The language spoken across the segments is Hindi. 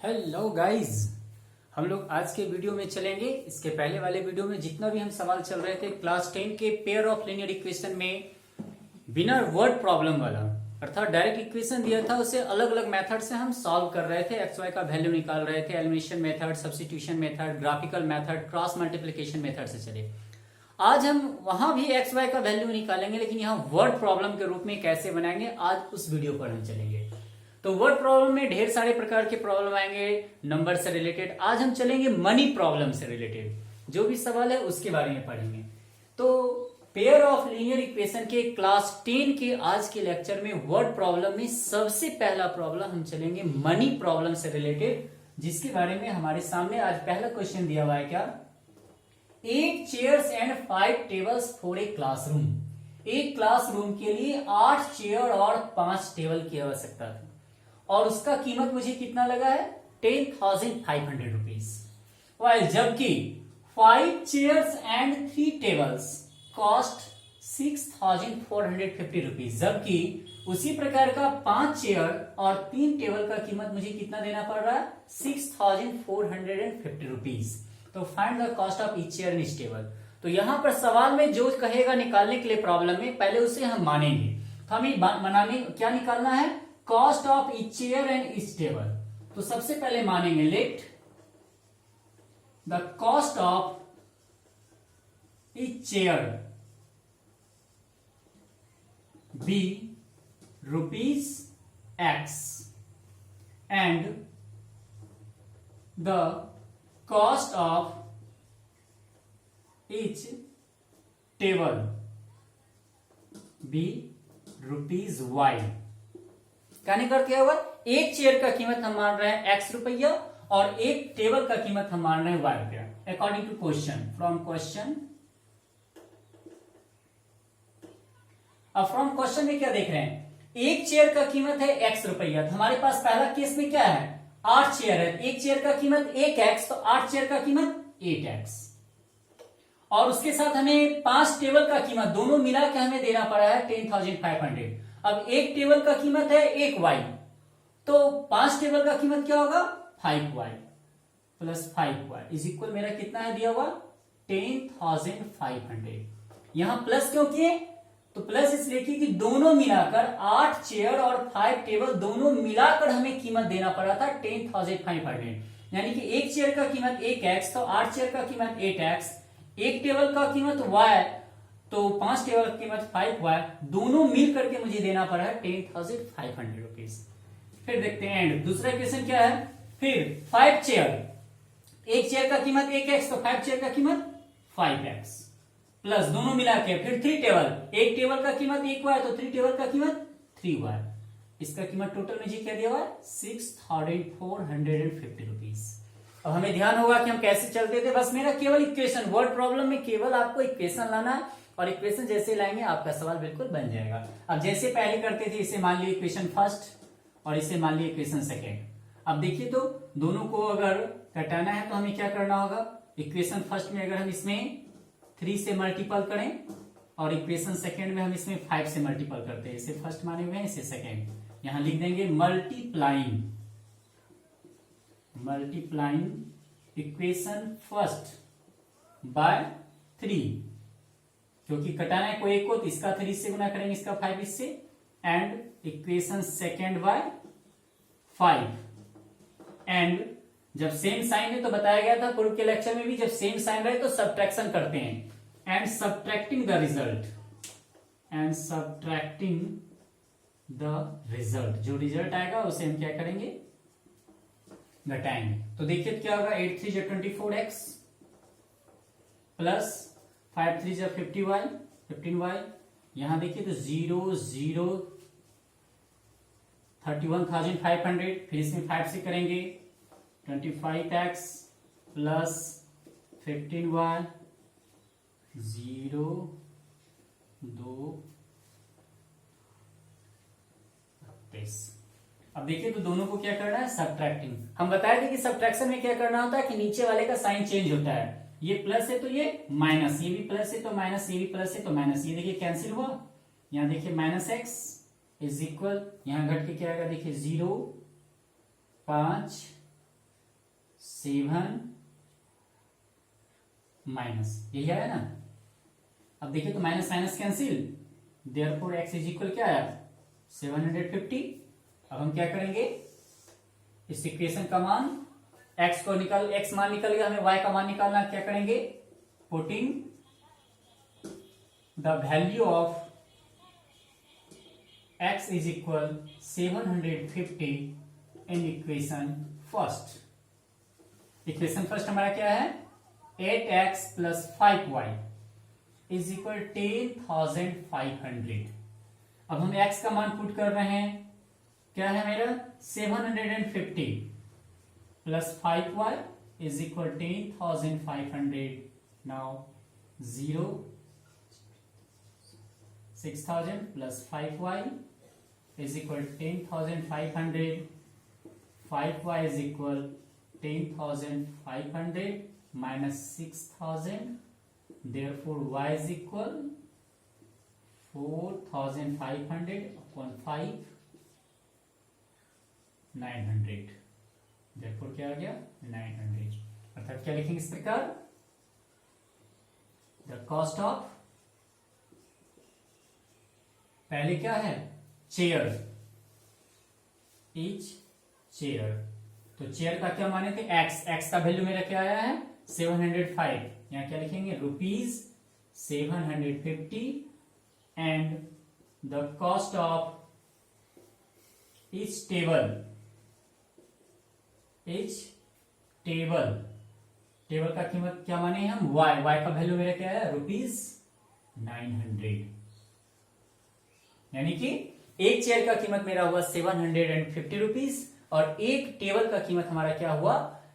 हेलो गाइस, हम लोग आज के वीडियो में चलेंगे। इसके पहले वाले वीडियो में जितना भी हम सवाल चल रहे थे क्लास 10 के पेयर ऑफ लीनियर इक्वेशन में बिना वर्ड प्रॉब्लम वाला, अर्थात डायरेक्ट इक्वेशन दिया था उसे अलग अलग मेथड से हम सॉल्व कर रहे थे, एक्स वाई का वैल्यू निकाल रहे थे, elimination method, substitution method, graphical method, cross multiplication method से चले। आज हम वहां भी एक्स वाई का वैल्यू निकालेंगे, लेकिन यहाँ वर्ड प्रॉब्लम के रूप में कैसे बनाएंगे आज उस वीडियो पर हम चलेंगे। तो वर्ड प्रॉब्लम में ढेर सारे प्रकार के प्रॉब्लम आएंगे नंबर से रिलेटेड। आज हम चलेंगे मनी प्रॉब्लम से रिलेटेड, जो भी सवाल है उसके बारे में पढ़ेंगे। तो पेयर ऑफ लीनियर इक्वेशन के क्लास 10 के आज के लेक्चर में वर्ड प्रॉब्लम में सबसे पहला प्रॉब्लम हम चलेंगे मनी प्रॉब्लम से रिलेटेड, जिसके बारे में हमारे सामने आज पहला क्वेश्चन दिया हुआ है। क्या? 8 chairs and 5 tables for a classroom. एक क्लासरूम के लिए 8 चेयर और 5 टेबल की आवश्यकता थी और उसका कीमत मुझे कितना लगा है? 10,500 रुपीज। जबकि 5 chairs and 3 tables cost 6,450 rupees. जबकि उसी प्रकार का 5 चेयर और 3 टेबल का कीमत मुझे कितना देना पड़ रहा है? 6,450 रुपीज। तो find the cost of each chair and each table. तो यहां पर सवाल में जो कहेगा निकालने के लिए प्रॉब्लम में, पहले उसे हम मानेंगे। तो हमें मनाने क्या निकालना है? Cost of each chair and each table. तो सबसे पहले मानेंगे let the cost of each chair be rupees X and the cost of each table be rupees Y. कहने का क्या हुआ? एक चेयर का कीमत हम मान रहे हैं x रुपया और एक टेबल का कीमत हम मान रहे हैं y रुपया, according to question. From question, अब फ्रॉम क्वेश्चन में क्या देख रहे हैं? एक चेयर का कीमत है x रुपया। तो हमारे पास पहला केस में क्या है? 8 चेयर है, एक चेयर का कीमत 1x, तो 8 चेयर का कीमत 8x। और उसके साथ हमें 5 टेबल का कीमत दोनों मिला के हमें देना पड़ा है 10,500। अब एक टेबल का कीमत है 1y, तो 5 टेबल का कीमत क्या होगा? 5y plus 5y is equal, मेरा कितना है दिया हुआ? 10,500। यहां प्लस क्यों किए? तो प्लस इसलिए कि दोनों मिलाकर 8 चेयर और 5 टेबल दोनों मिलाकर हमें कीमत देना पड़ा था 10,500। यानी कि एक चेयर का कीमत 1x, तो 8 चेयर का कीमत 8x, एक टेबल का कीमत y, तो 5 टेबल की कीमत 5y, दोनों मिल करके मुझे देना पड़ा है 10,500 रुपीज। फिर देखते हैं एंड दूसरा क्वेश्चन क्या है। फिर 5 चेयर, एक चेयर का कीमत 1x, तो 5 चेयर का कीमत 5x प्लस दोनों मिला के फिर 3 टेबल, एक टेबल का कीमत 1y, तो 3 टेबल का कीमत 3y। इसका कीमत टोटल मुझे क्या दिया हुआ है? 6,450 रुपीज। अब हमें ध्यान होगा कि हम कैसे चलते थे। बस मेरा केवल इक्वेशन, वर्ड प्रॉब्लम में केवल आपको इक्वेशन लाना है और इक्वेशन जैसे लाएंगे आपका सवाल बिल्कुल बन जाएगा। अब जैसे पहले करते थे, इसे मान लीजिए इक्वेशन फर्स्ट और इसे मान लीजिए इक्वेशन सेकेंड। अब देखिए, तो दोनों को अगर कटाना है तो हमें क्या करना होगा? इक्वेशन फर्स्ट में अगर हम इसमें 3 से मल्टीपल करें और इक्वेशन सेकेंड में हम इसमें 5 से मल्टीपल करते हैं। इसे फर्स्ट माने हुए हैं, इसे सेकेंड। यहां लिख देंगे मल्टीप्लाइंग इक्वेशन फर्स्ट बाय 3, क्योंकि कटाना है कोई एक को, तो इसका 3 से गुना करेंगे, इसका 5 इससे, and equation second by 5। And जब सेम साइन है तो बताया गया था पूर्व के लेक्चर में भी, जब सेम साइन रहे तो सब्ट्रैक्शन करते हैं। एंड सब्ट्रैक्टिंग द रिजल्ट, जो रिजल्ट आएगा उसे हम क्या करेंगे? घटाएंगे। तो देखिए क्या होगा? 8 3 24x प्लस 5 3 15y। यहां देखिए तो 0 0 31,500। फिर इसमें 5 से करेंगे 25x प्लस 15y 0 2 28। अब देखिए तो दोनों को क्या करना है? सब्ट्रैक्टिंग। हम बताए थे कि सब्ट्रैक्शन में क्या करना होता है कि नीचे वाले का साइन चेंज होता है। ये प्लस है तो ये माइनस, ये भी प्लस है तो माइनस, ये भी प्लस है तो माइनस। ये देखिए कैंसिल हुआ। यहां देखिए माइनस एक्स इज इक्वल, यहां घट के क्या आएगा देखिए 0 5 7 माइनस, यही आया ना। अब देखिए तो minus minus cancel, therefore x is equal क्या आया 750। अब हम क्या करेंगे, इस इक्वेशन का मान x मान निकल गया, हमें y का मान निकालना, क्या करेंगे, putting the value of x is equal 750 in equation first. Equation first हमारा क्या है, 8x plus 5y is equal 10,500। अब हम x का मान पुट कर रहे हैं, क्या है मेरा 750 plus 5y is equal 10,500। Now 0 6,000 plus 5y is equal 10,500, 5y is equal 10,500 minus 6,000, therefore y is equal 4,500 upon 5 900, therefore क्या आ गया 900। अर्थात क्या लिखेंगे इस प्रकार, the cost of, पहले क्या है चेयर, each chair, तो चेयर का क्या माने थे x का वैल्यू मेरा क्या आया है 705, यहां क्या लिखेंगे rupees 750 and the cost of each table का कीमत क्या माने हम y का वैल्यू मेरा क्या है रुपीज 900, यानी कि एक चेयर का कीमत मेरा हुआ 750 रुपीज और एक टेबल का कीमत हमारा क्या हुआ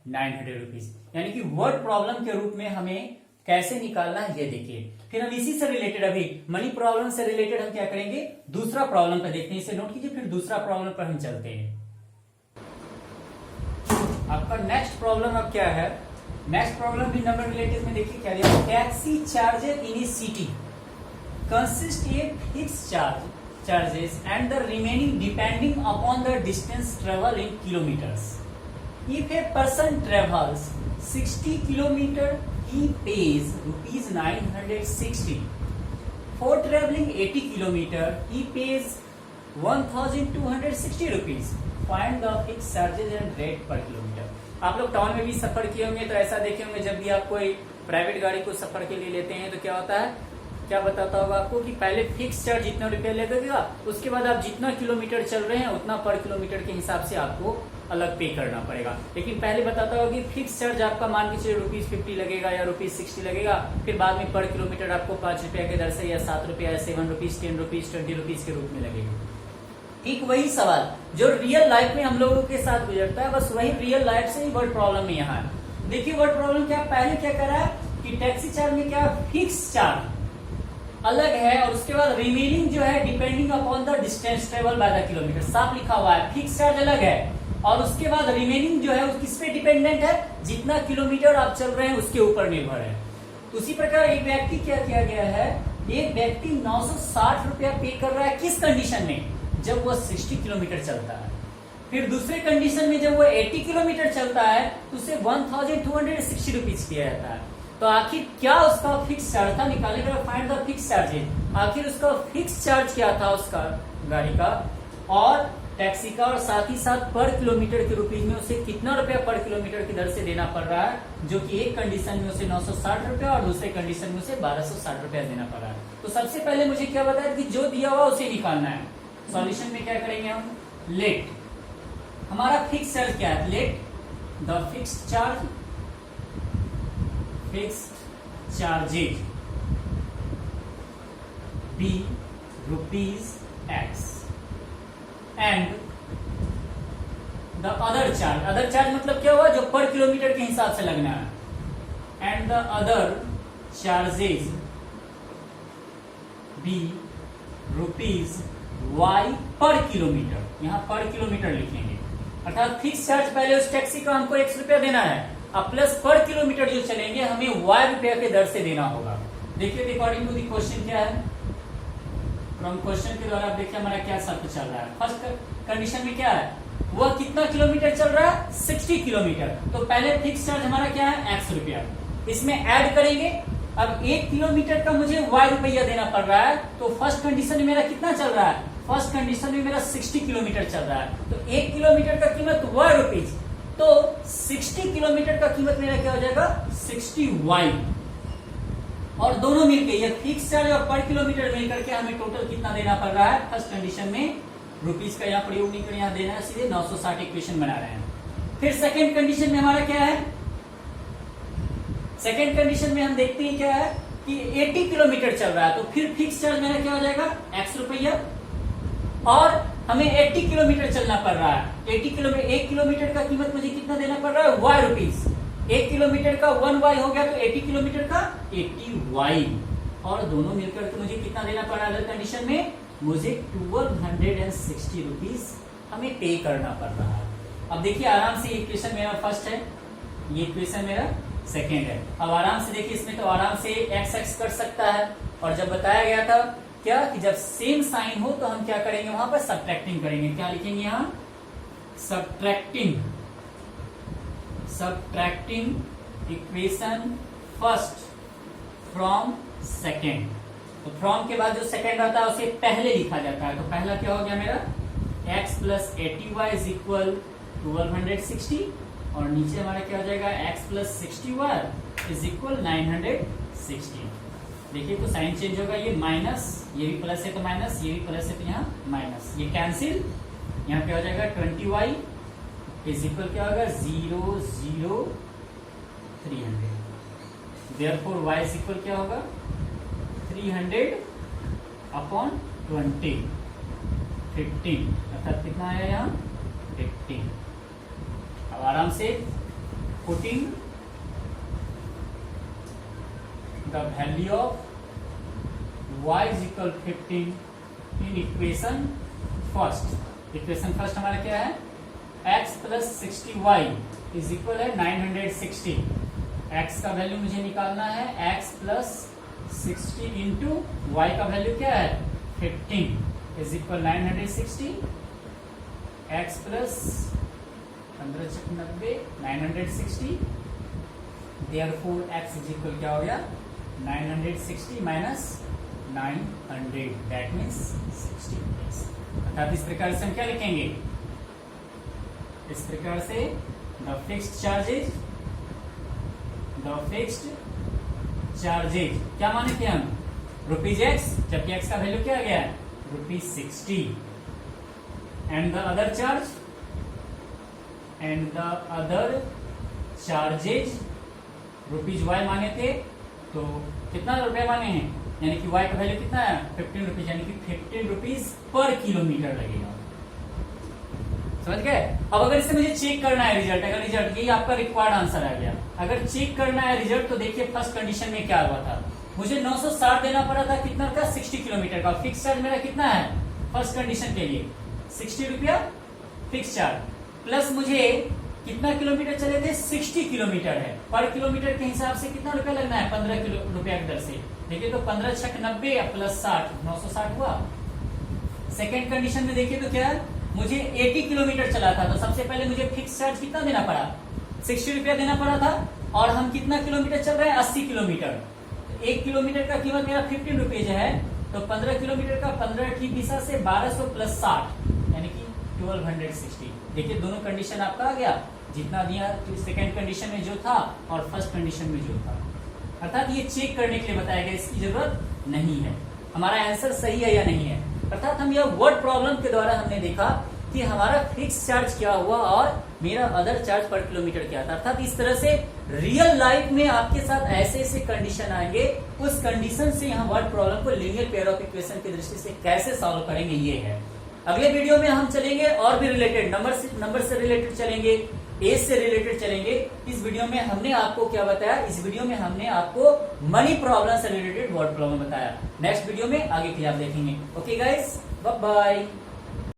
900 रुपीज। यानी कि वर्ड प्रॉब्लम के रूप में हमें कैसे निकालना है ये देखिए। फिर हम इसी से रिलेटेड, अभी मनी प्रॉब्लम से रिलेटेड हम क्या करेंगे, दूसरा प्रॉब्लम पर देखते हैं, इसे नोट कीजिए, फिर दूसरा प्रॉब्लम पर हम चलते हैं। आपका नेक्स्ट प्रॉब्लम अब क्या है, नेक्स्ट प्रॉब्लम भी नंबर रिलेटेड में देखिए क्या दिया, taxi charges in A city consist a fix charges and the remaining depending upon the distance travel in kilometers. If a person travels 60 kilometer, he pays rupees 960. For traveling 80 kilometer, he pays 1,260 rupees. Find the fixed charges and rate per kilometer. आप लोग टाउन में भी सफर किए होंगे तो ऐसा देखे होंगे, जब भी आप कोई प्राइवेट गाड़ी को सफर के लिए लेते हैं तो क्या होता है, क्या बताता होगा आपको कि पहले फिक्स चार्ज जितना रुपया लगेगा, उसके बाद आप जितना किलोमीटर चल रहे हैं उतना पर किलोमीटर के हिसाब से आपको अलग पे करना पड़ेगा। लेकिन पहले बताता होगा कि फिक्स चार्ज आपका मान के चलिए ₹50 लगेगा या ₹60 लगेगा, फिर बाद में पर किलोमीटर आपको 5 रुपया के दर से या 7 रुपया या 7 रुपीज 10 रुपीज 20 रुपीज के रूप में लगेगा। ठीक वही सवाल जो रियल लाइफ में हम लोगों के साथ गुजरता है, बस वही रियल लाइफ से ही वर्ड प्रॉब्लम में यहाँ है। देखिए वर्ड प्रॉब्लम क्या, पहले क्या करा है कि टैक्सी चार्ज में क्या फिक्स चार्ज अलग है और उसके बाद रिमेनिंग जो है depending upon the distance travel by the kilometre, साफ लिखा हुआ है, फिक्स चार्ज अलग है और उसके बाद रिमेनिंग जो है किस पे डिपेंडेंट है, जितना किलोमीटर आप चल रहे हैं उसके ऊपर निर्भर है। उसी प्रकार एक व्यक्ति क्या किया गया है, एक व्यक्ति 960 रुपया पे कर रहा है, किस कंडीशन में, जब वो 60 किलोमीटर चलता है। फिर दूसरे कंडीशन में जब वो 80 किलोमीटर चलता है तो उसे 1,260 रुपीज किया जाता है। तो आखिर क्या उसका फिक्स चार्ज था, निकालेगा फाइंड द फिक्स चार्जेज, आखिर उसका फिक्स चार्ज क्या था उसका गाड़ी का और टैक्सी का, और साथ ही साथ पर किलोमीटर के रुपीज में उसे कितना रुपया पर किलोमीटर की दर से देना पड़ रहा है, जो कि एक कंडीशन में उसे 960 रुपया और दूसरे कंडीशन में उसे 1260 रुपया देना पड़ रहा है। तो सबसे पहले मुझे क्या बताया कि जो दिया हुआ उसे निकालना है। सॉल्यूशन में क्या करेंगे हम, लेट हमारा फिक्स चार्ज क्या है, let the fixed charge fixed charges be rupees X and the other charge मतलब क्या हुआ, जो पर किलोमीटर के हिसाब से लगना है, and the other charges be rupees Y पर किलोमीटर, यहाँ पर किलोमीटर लिखेंगे। अर्थात फिक्स चार्ज पहले उस टैक्सी का हमको X रुपया देना है, अब प्लस पर किलोमीटर जो चलेंगे हमें Y रुपया के दर से देना होगा। देखिए अकॉर्डिंग टू द क्वेश्चन क्या है, फ्रॉम क्वेश्चन के द्वारा आप देखिए हमारा क्या शर्त चल रहा है। फर्स्ट कंडीशन में क्या है, वह कितना किलोमीटर चल रहा है, 60 60 किलोमीटर। तो पहले फिक्स चार्ज हमारा क्या है, x रुपया, इसमें ऐड करेंगे। अब 1 किलोमीटर का मुझे y रुपया देना पड़ रहा है, तो फर्स्ट कंडीशन में मेरा कितना चल रहा है, फर्स्ट कंडीशन में मेरा 60 किलोमीटर चल रहा है। तो 1 किलोमीटर का कीमत y रुपीज, तो 60 किलोमीटर का कीमत मेरा क्या हो जाएगा, 60y। और दोनों मिलके, ये फिक्स चार्ज और पर किलोमीटर मिलकर के हमें टोटल कितना देना पड़ रहा है, फर्स्ट कंडीशन में रुपीज का यहाँ प्रयोग नहीं कर, यहाँ देना है, सीधे 960 इक्वेशन बना रहे हैं। फिर सेकेंड कंडीशन में हमारा क्या है, सेकेंड कंडीशन में हम देखते हैं क्या है कि 80 किलोमीटर चल रहा है, तो फिर फिक्स चार्ज मेरा क्या हो जाएगा, x रुपया, और हमें 80 किलोमीटर चलना पड़ रहा है। 80 किलोमीटर, 1 किलोमीटर का कीमत मुझे कितना देना पड़ रहा है, y रुपीज। 1 किलोमीटर का 1y हो गया, तो 80 किलोमीटर का 80y, और दोनों मिलकर के मुझे कितना देना पड़ रहा है, अदर कंडीशन में मुझे 1260 रुपीज हमें पे करना पड़ रहा है। अब देखिए आराम से, इक्वेशन मेरा फर्स्ट है, ये इक्वेशन मेरा सेकेंड है। अब आराम से देखिए, इसमें तो आराम से x कर सकता है, और जब बताया गया था क्या कि जब सेम साइन हो तो हम क्या करेंगे, वहां पर सब्ट्रैक्टिंग करेंगे। क्या लिखेंगे यहाँ, subtracting equation first from second. तो फ्रॉम के बाद जो सेकेंड रहता है उसे पहले लिखा जाता है। तो पहला क्या हो गया मेरा, x plus 80y is equal 1260, और नीचे हमारा क्या हो जाएगा, x plus 60y is equal 960। देखिए तो साइन चेंज होगा, ये माइनस, ये भी प्लस है तो माइनस, ये भी प्लस है तो यहाँ माइनस, ये कैंसिल, यहाँ पे हो जाएगा 20y इज इक्वल क्या होगा, 0 0 300। देयरफॉर y इज इक्वल क्या होगा, 300 अपॉन 20, 15, अर्थात कितना आया यहाँ 15। अब आराम से putting the value of y is equal 15 in equation first. Equation first हमारा क्या है, x plus 60y is equal है 960। x का वैल्यू मुझे निकालना है, x प्लस 60 इंटू y का वैल्यू क्या है 15 is equal 960, x plus 1590 960, therefore x is equal क्या हो गया 960 माइनस 900, दैट मीन्स 60 रुपीज। अर्थात इस प्रकार से हम क्या लिखेंगे, इस प्रकार से द फिक्स्ड चार्जेज क्या माने थे हम, रुपीज एक्स, जबकि एक्स का वैल्यू क्या आ गया, ₹60, and the other charges rupees Y माने थे, तो कितना रुपया माने हैं, यानी कि वाई का वैल्यू कितना है 15 रुपीज, यानी कि 15 रुपीज पर किलोमीटर लगेगा। समझ गए। अब अगर इससे मुझे चेक करना है रिजल्ट, अगर रिजल्ट यही आपका रिक्वायर्ड आंसर आ गया, अगर चेक करना है रिजल्ट, तो देखिए फर्स्ट कंडीशन में क्या हुआ था, मुझे 960 देना पड़ा था, कितना का 60 किलोमीटर का। फिक्स चार्ज मेरा कितना है फर्स्ट कंडीशन के लिए 60 रुपया फिक्स चार्ज, प्लस मुझे कितना किलोमीटर चले थे 60 किलोमीटर है, पर किलोमीटर के हिसाब से कितना रुपया लगना है 15 रुपया की दर से। देखिए तो 15 छक 90 या प्लस 60 960 हुआ। सेकेंड कंडीशन में देखिए तो क्या है, मुझे 80 किलोमीटर चला था, तो सबसे पहले मुझे फिक्स चार्ज कितना देना पड़ा 60 रुपया देना पड़ा था, और हम कितना किलोमीटर चल रहे हैं 80 किलोमीटर। तो 1 किलोमीटर का कीमत मेरा 15 रुपीज है, तो 15 किलोमीटर का 15 की दिशा से 1200 प्लस 60 यानी कि 1260। देखिए दोनों कंडीशन आपका आ गया, जितना दिया सेकेंड कंडीशन में जो था और फर्स्ट कंडीशन में जो था। अर्थात ये चेक करने के लिए बताया गया, इसकी जरूरत नहीं है हमारा आंसर सही है या नहीं है। अर्थात हम यह वर्ड प्रॉब्लम के द्वारा हमने देखा कि हमारा फिक्स चार्ज क्या हुआ और मेरा अदर चार्ज पर किलोमीटर क्या था। अर्थात इस तरह से रियल लाइफ में आपके साथ ऐसे ऐसे कंडीशन आएंगे, उस कंडीशन से यहाँ वर्ड प्रॉब्लम को लीनियर पेयर ऑफ इक्वेशन की दृष्टि से कैसे सॉल्व करेंगे ये है। अगले वीडियो में हम चलेंगे और भी रिलेटेड नंबर से रिलेटेड चलेंगे, एज से रिलेटेड चलेंगे। इस वीडियो में हमने आपको क्या बताया, इस वीडियो में हमने आपको मनी प्रॉब्लम से रिलेटेड वर्ड प्रॉब्लम बताया। नेक्स्ट वीडियो में आगे की आप देखेंगे। Okay guys, bye bye.